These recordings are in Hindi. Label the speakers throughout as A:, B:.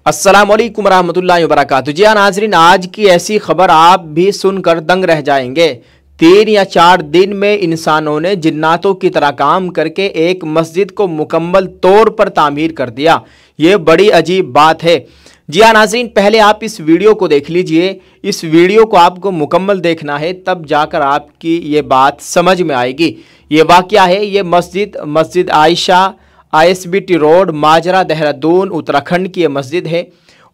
A: अस्सलाम वालेकुम रहमतुल्लाहि व बरकातुहू। जी हाँ नाज़रीन, आज की ऐसी खबर आप भी सुनकर दंग रह जाएंगे। 3 या 4 दिन में इंसानों ने जिन्नातों की तरह काम करके एक मस्जिद को मुकम्मल तौर पर तामीर कर दिया। ये बड़ी अजीब बात है। जी हाँ नाज़रीन, पहले आप इस वीडियो को देख लीजिए। इस वीडियो को आपको मुकम्मल देखना है, तब जाकर आपकी ये बात समझ में आएगी। ये वाक़या है, ये मस्जिद आयशा ISBT रोड माजरा देहरादून उत्तराखंड की ये मस्जिद है।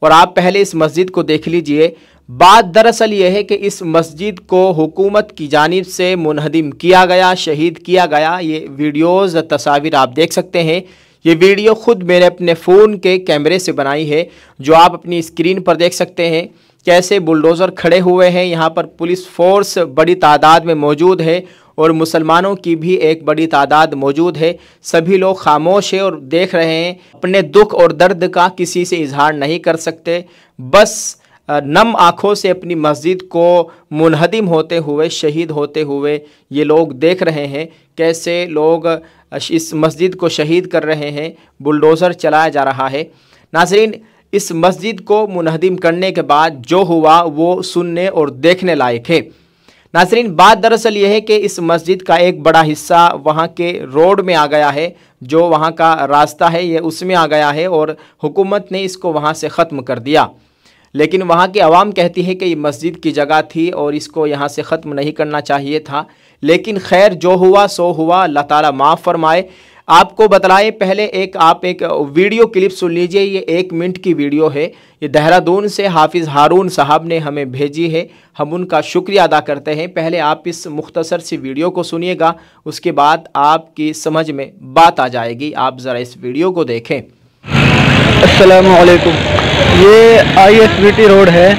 A: और आप पहले इस मस्जिद को देख लीजिए। बात दरअसल ये है कि इस मस्जिद को हुकूमत की जानिब से मुनहदिम किया गया, शहीद किया गया। ये वीडियोज़ तस्वीर आप देख सकते हैं। ये वीडियो खुद मैंने अपने फ़ोन के कैमरे से बनाई है, जो आप अपनी स्क्रीन पर देख सकते हैं। कैसे बुलडोज़र खड़े हुए हैं, यहाँ पर पुलिस फोर्स बड़ी तादाद में मौजूद है और मुसलमानों की भी एक बड़ी तादाद मौजूद है। सभी लोग खामोश हैं और देख रहे हैं। अपने दुख और दर्द का किसी से इजहार नहीं कर सकते, बस नम आँखों से अपनी मस्जिद को मुनहदिम होते हुए, शहीद होते हुए ये लोग देख रहे हैं। कैसे लोग इस मस्जिद को शहीद कर रहे हैं, बुलडोज़र चलाया जा रहा है। नाज़रीन, इस मस्जिद को मुनहदिम करने के बाद जो हुआ वो सुनने और देखने लायक है। नाज़रीन, बात दरअसल ये है कि इस मस्जिद का एक बड़ा हिस्सा वहाँ के रोड में आ गया है, जो वहाँ का रास्ता है ये उसमें आ गया है और हुकूमत ने इसको वहाँ से ख़त्म कर दिया। लेकिन वहाँ की आवाम कहती है कि ये मस्जिद की जगह थी और इसको यहाँ से ख़त्म नहीं करना चाहिए था। लेकिन खैर, जो हुआ सो हुआ, अल्लाह ताला माफ़ फरमाए। आपको बतलाएं, पहले आप एक वीडियो क्लिप सुन लीजिए। ये 1 मिनट की वीडियो है। ये देहरादून से हाफिज़ हारून साहब ने हमें भेजी है। हम उनका शुक्रिया अदा करते हैं। पहले आप इस मुख्तसर सी वीडियो को सुनिएगा, उसके बाद आपकी समझ में बात आ जाएगी। आप ज़रा इस वीडियो को देखें।
B: अस्सलामु अलैकुम। ये ISBT रोड है,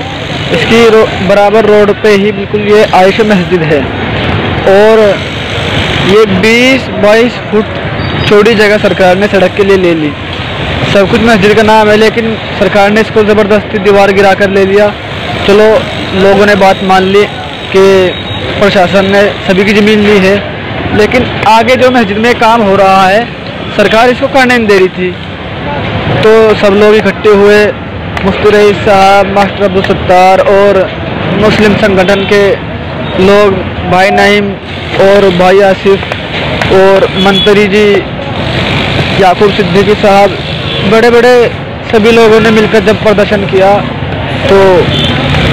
B: इसकी बराबर रोड पे ही बिल्कुल ये आयशा मस्जिद है। और ये 20-22 फुट छोटी जगह सरकार ने सड़क के लिए ले ली। सब कुछ मस्जिद का नाम है, लेकिन सरकार ने इसको ज़बरदस्ती दीवार गिरा कर ले लिया। चलो, लोगों ने बात मान ली कि प्रशासन ने सभी की ज़मीन ली है, लेकिन आगे जो मस्जिद में काम हो रहा है सरकार इसको करने नहीं दे रही थी। तो सब लोग इकट्ठे हुए, मुफ्ती रईस साहब, मास्टर अब्दुल सत्तार और मुस्लिम संगठन के लोग, भाई नईम और भाई आसिफ और मंत्री जी याकूब सिद्दीकी साहब, बड़े बड़े सभी लोगों ने मिलकर जब प्रदर्शन किया तो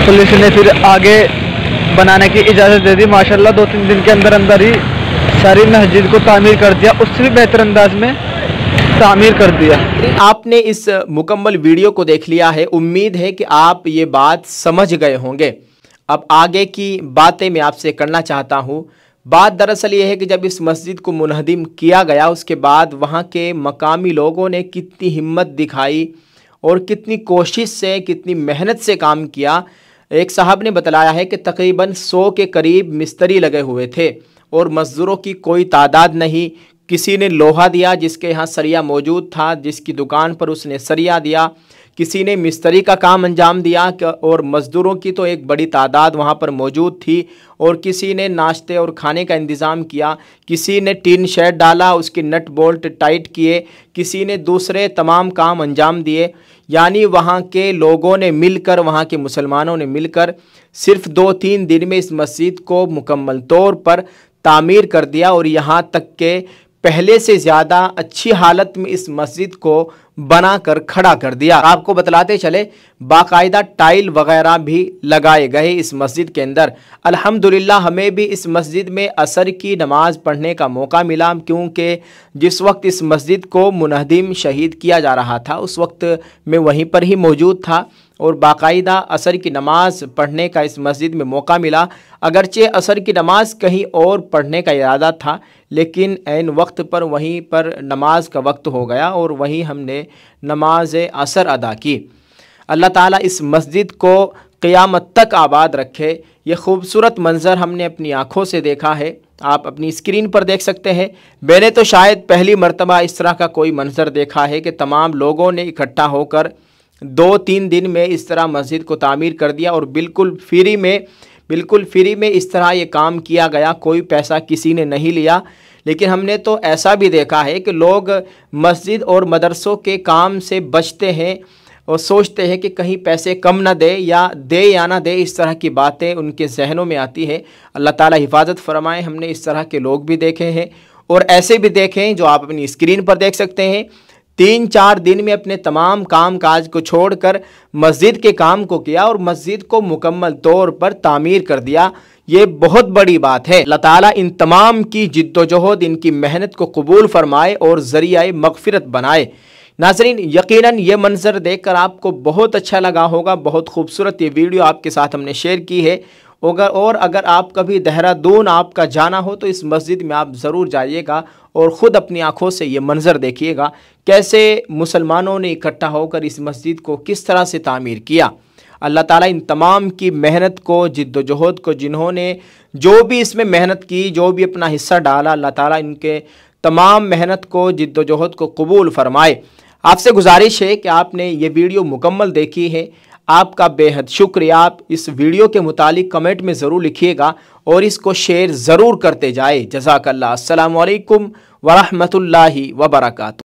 B: पुलिस ने फिर आगे बनाने की इजाज़त दे दी। माशाल्लाह 2-3 दिन के अंदर अंदर ही सारी मस्जिद को तामीर कर दिया, उससे भी बेहतर अंदाज में तामीर कर दिया।
A: आपने इस मुकम्मल वीडियो को देख लिया है। उम्मीद है कि आप ये बात समझ गए होंगे। अब आगे की बातें मैं आपसे करना चाहता हूँ। बात दरअसल ये है कि जब इस मस्जिद को मुनहदिम किया गया, उसके बाद वहाँ के मकामी लोगों ने कितनी हिम्मत दिखाई और कितनी कोशिश से, कितनी मेहनत से काम किया। एक साहब ने बतलाया है कि तकरीबन 100 के करीब मिस्त्री लगे हुए थे और मज़दूरों की कोई तादाद नहीं। किसी ने लोहा दिया, जिसके यहाँ सरिया मौजूद था, जिसकी दुकान पर उसने सरिया दिया। किसी ने मिस्त्री का काम अंजाम दिया और मज़दूरों की तो एक बड़ी तादाद वहाँ पर मौजूद थी। और किसी ने नाश्ते और खाने का इंतज़ाम किया। किसी ने टीन शेड डाला, उसके नट बोल्ट टाइट किए। किसी ने दूसरे तमाम काम अंजाम दिए। यानी वहाँ के लोगों ने मिलकर, वहाँ के मुसलमानों ने मिलकर सिर्फ़ 2-3 दिन में इस मस्जिद को मुकम्मल तौर पर तामीर कर दिया। और यहाँ तक के पहले से ज़्यादा अच्छी हालत में इस मस्जिद को बनाकर खड़ा कर दिया। आपको बतलाते चले, बाकायदा टाइल वगैरह भी लगाए गए इस मस्जिद के अंदर। अल्हम्दुलिल्लाह, हमें भी इस मस्जिद में असर की नमाज़ पढ़ने का मौका मिला, क्योंकि जिस वक्त इस मस्जिद को मुनहदिम शहीद किया जा रहा था उस वक्त मैं वहीं पर ही मौजूद था और बाकायदा असर की नमाज़ पढ़ने का इस मस्जिद में मौका मिला। अगरचे असर की नमाज़ कहीं और पढ़ने का इरादा था, लेकिन ऐन वक्त पर वहीं पर नमाज का वक्त हो गया और वहीं हमने नमाज असर अदा की। अल्लाह ताला इस मस्जिद को क़यामत तक आबाद रखे। ये खूबसूरत मंज़र हमने अपनी आँखों से देखा है, आप अपनी स्क्रीन पर देख सकते हैं। मैंने तो शायद पहली मरतबा इस तरह का कोई मंज़र देखा है कि तमाम लोगों ने इकट्ठा होकर 2-3 दिन में इस तरह मस्जिद को तामीर कर दिया और बिल्कुल फ्री में इस तरह ये काम किया गया। कोई पैसा किसी ने नहीं लिया। लेकिन हमने तो ऐसा भी देखा है कि लोग मस्जिद और मदरसों के काम से बचते हैं, और सोचते हैं कि कहीं पैसे कम ना दे या ना दे, इस तरह की बातें उनके जहनों में आती है। अल्लाह ताला हिफाजत फरमाए। हमने इस तरह के लोग भी देखे हैं और ऐसे भी देखे हैं जो आप अपनी स्क्रीन पर देख सकते हैं। 3-4 दिन में अपने तमाम काम काज को छोड़कर मस्जिद के काम को किया और मस्जिद को मुकम्मल तौर पर तामीर कर दिया। ये बहुत बड़ी बात है। अल्लाह ताला इन तमाम की जिद्दोजहद, इनकी मेहनत को कबूल फरमाए और ज़रिया मग़फ़िरत बनाए। नाज़रीन, यकीनन ये मंज़र देखकर आपको बहुत अच्छा लगा होगा। बहुत खूबसूरत ये वीडियो आपके साथ हमने शेयर की है। और अगर आप कभी देहरादून आपका जाना हो तो इस मस्जिद में आप ज़रूर जाइएगा और ख़ुद अपनी आँखों से ये मंज़र देखिएगा, कैसे मुसलमानों ने इकट्ठा होकर इस मस्जिद को किस तरह से तामीर किया। अल्लाह ताला इन तमाम की मेहनत को, जिद्दोजहद को, जिन्होंने जो भी इसमें मेहनत की, जो भी अपना हिस्सा डाला, अल्लाह ताला इनके तमाम मेहनत को, जिद्दोजहद को कबूल फरमाए। आपसे गुजारिश है कि आपने ये वीडियो मुकम्मल देखी है। आपका बेहद शुक्रिया। आप इस वीडियो के मुतालिक कमेंट में ज़रूर लिखिएगा और इसको शेयर ज़रूर करते जाए। जज़ाकल्लाह। अस्सलामु अलैकुम वरहमतुल्लाहि वबरकातुहू।